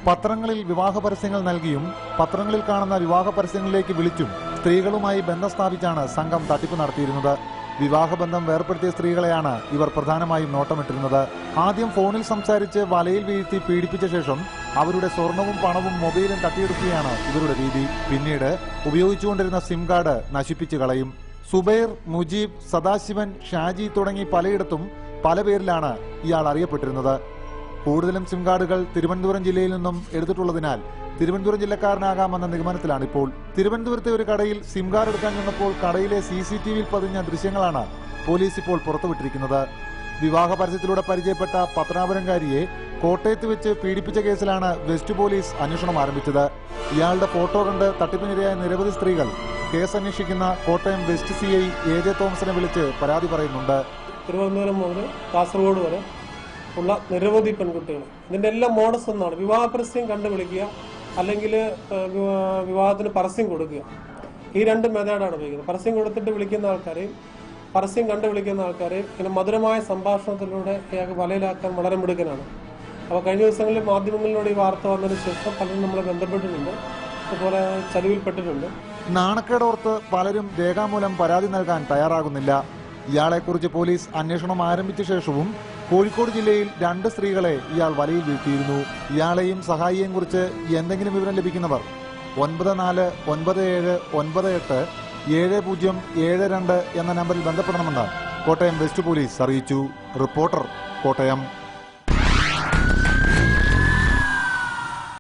പത്രങ്ങളിൽ വിവാഹ പരസ്യങ്ങൾ നൽകിയും പത്രങ്ങളിൽ കാണുന്ന വിവാഹ പരസ്യങ്ങളിലേക്ക് വിളിച്ചും സ്ത്രീകളുമായി ബന്ധം സ്ഥാപിച്ചാണ് സംഘം തട്ടിപ്പ് നടത്തിയിരുന്നത്. വിവാഹബന്ധം വേർപ്പെടുത്തിയ സ്ത്രീകളെയാണ് ഇവർ പ്രധാനമായും നോട്ടമിട്ടിരുന്നത്. ആദ്യം ഫോണിൽ സംസാരിച്ച് വലയിൽ വീഴ്ത്തി പീഡിപ്പിച്ച ശേഷം അവരുടെ സ്വർണവും പണവും മൊബൈലും തട്ടിയെടുക്കുകയാണ് ഇവരുടെ രീതി. പിന്നീട് ഉപയോഗിച്ചുകൊണ്ടിരുന്ന സിം കാർഡ് നശിപ്പിച്ചു കളയും. സുബൈർ, മുജീബ്, സദാശിവൻ, ഷാജി തുടങ്ങി പലയിടത്തും പല പേരിലാണ് ഇയാൾ അറിയപ്പെട്ടിരുന്നത്. കൂടുതലും സിം കാർഡുകൾ തിരുവനന്തപുരം ജില്ലയിൽ നിന്നും എടുത്തിട്ടുള്ളതിനാൽ തിരുവനന്തപുരം ജില്ലക്കാരനാകാമെന്ന നിഗമനത്തിലാണിപ്പോൾ. തിരുവനന്തപുരത്തെ ഒരു കടയിൽ സിം കാർഡ് എടുക്കാൻ ചെന്നപ്പോൾ കടയിലെ CCTVയിൽ പതിഞ്ഞ ദൃശ്യങ്ങളാണ് പോലീസ് ഇപ്പോൾ പുറത്തുവിട്ടിരിക്കുന്നത്. വിവാഹ പരസ്യത്തിലൂടെ പരിചയപ്പെട്ട പത്തനാപുരംകാരിയെ കോട്ടയത്ത് വെച്ച് പീഡിപ്പിച്ച കേസിലാണ് വെസ്റ്റ് പോലീസ് അന്വേഷണം ആരംഭിച്ചത്. ഇയാളുടെ ഫോട്ടോ കണ്ട് തട്ടിപ്പിനിരയായ നിരവധി സ്ത്രീകൾ കേസ് അന്വേഷിക്കുന്ന കോട്ടയം വെസ്റ്റ് CI AJ തോമസിനെ വിളിച്ച് പരാതി പറയുന്നുണ്ട്. തിരുവനന്തപുരം മുതൽ കാസർഗോഡ് വരെ ഉള്ള നിരവധി പെൺകുട്ടികൾ ഇതിന്റെ എല്ലാം മോഡസ് എന്നാണ്. വിവാഹ പരസ്യം കണ്ടു വിളിക്കുക, അല്ലെങ്കിൽ വിവാഹത്തിന് പരസ്യം കൊടുക്കുക. ഈ രണ്ട് മെത്തേഡാണ് ഉപയോഗിക്കുന്നത്. പരസ്യം കൊടുത്തിട്ട് വിളിക്കുന്ന ആൾക്കാരെയും പരസ്യം കണ്ടു വിളിക്കുന്ന ആൾക്കാരെയും ഇങ്ങനെ മധുരമായ സംഭാഷണത്തിലൂടെ വലയിലാക്കാൻ വളരെ മിടുക്കനാണ്. അപ്പോൾ കഴിഞ്ഞ ദിവസങ്ങളിൽ മാധ്യമങ്ങളിലൂടെ ഈ വാർത്ത വന്നതിന് ശേഷം പലരും നമ്മളെ ബന്ധപ്പെട്ടിട്ടുണ്ട്, അതുപോലെ ചതിവിൽപ്പെട്ടിട്ടുണ്ട്. നാണക്കേടോർത്ത് പലരും രേഖാമൂലം പരാതി നൽകാൻ തയ്യാറാകുന്നില്ല. ഇയാളെക്കുറിച്ച് പോലീസ് അന്വേഷണം ആരംഭിച്ച ശേഷവും കോഴിക്കോട് ജില്ലയിൽ 2 സ്ത്രീകളെ ഇയാൾ വലയിൽ വീഴ്ത്തിയിരുന്നു. ഇയാളെയും സഹായിയെയും കുറിച്ച് എന്തെങ്കിലും വിവരം ലഭിക്കുന്നവർ 9497987072 എന്ന നമ്പറിൽ ബന്ധപ്പെടണമെന്ന് കോട്ടയം വെസ്റ്റ് പോലീസ് അറിയിച്ചു. റിപ്പോർട്ടർ, കോട്ടയം.